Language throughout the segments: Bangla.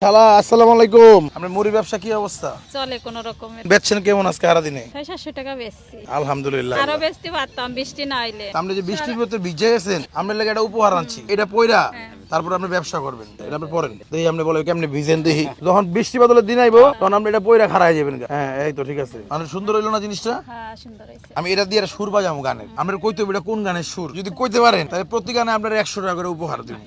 শালা আসসালামু আলাইকুম। আপনার মুড়ি ব্যবসা কি অবস্থা? চলে কোন রকমের। বেচছেন কেমন আজকে সারা দিনে? 600 টাকা বেচছি। আলহামদুলিল্লাহ। আরো বেচতে পারতাম বৃষ্টি না হইলে। আপনি যে বৃষ্টির ভিতরে ভিজে গেছেন, আপনার লাগে একটা উপহার আনছি। এটা পয়রা তারপর আপনি ব্যবসা করবেন। এটা আপনি পড়েন। দেখি আপনি বলে কেমনে ভিজেন দেখি। যখন বৃষ্টি বাদলের দিন আইবো তখন আপনি এটা পয়রা খাড়ায় যাবেন। হ্যাঁ এই তো ঠিক আছে। মানে সুন্দর হইলো না জিনিসটা? হ্যাঁ সুন্দর হইছে। আমি এটা দিয়ে একটা সুর বাজাবো গানের। আপনার কইতে হবে এটা কোন গানের সুর। যদি কইতে পারেন তাহলে প্রতি গানে আপনার 100 টাকা করে উপহার দিব।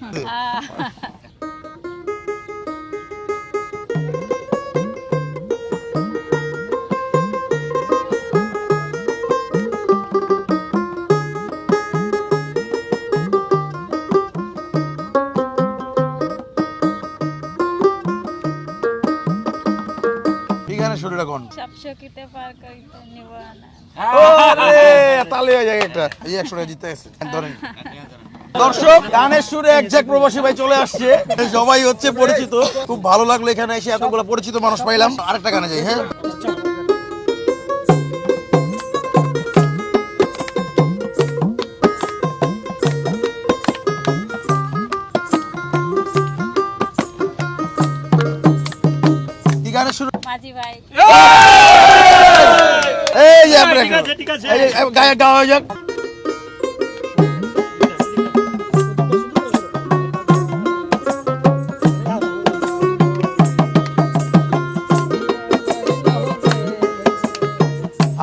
কি গানের সুর এটা কোন? সবসকিতে পার কইতে নিব না। ওরে তালে হয়ে যায় এটা। এই 100 টাকা জিতে গেছে। ধরেন। দর্শক গানের সুরে একজ্যাক্ট প্রবাসী ভাই চলে আসছে। সবাই হচ্ছে পরিচিত। খুব ভালো লাগলো এখানে এসে এতগুলো পরিচিত মানুষ পাইলাম। আরেকটা গানে যাই হ্যাঁ। কি গানের সুর? মাঝি ভাই। এই যে আপনার গায়ে গাওয়া হয়ে যাক।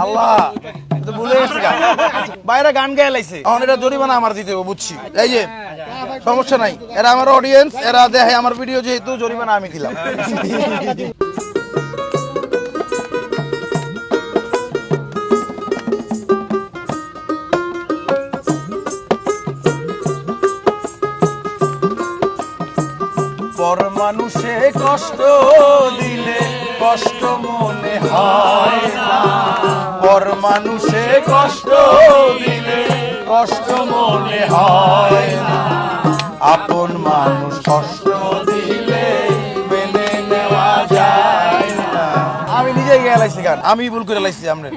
আল্লাহ তো ভুলে গেছি গান। বাইরে গান গায়ে লাইছে এখন এটা জরিমানা আমার দিতে হবে বুঝছি। এই যে সমস্যা নাই, এরা আমার অডিয়েন্স, এরা দেখে আমার ভিডিও, যেহেতু জরিমানা আমি দিলাম। পর মানুষে কষ্ট দিলে কষ্ট মনে হয় না, পর মানুষে কষ্ট দিলে কষ্ট মনে হয় না, আপন মানুষ কষ্ট দিলে মেনে নেওয়া যায় না। আমি নিজেই গেয়ে লাইছি গান, আমি ভুল করে লাইছি। আপনার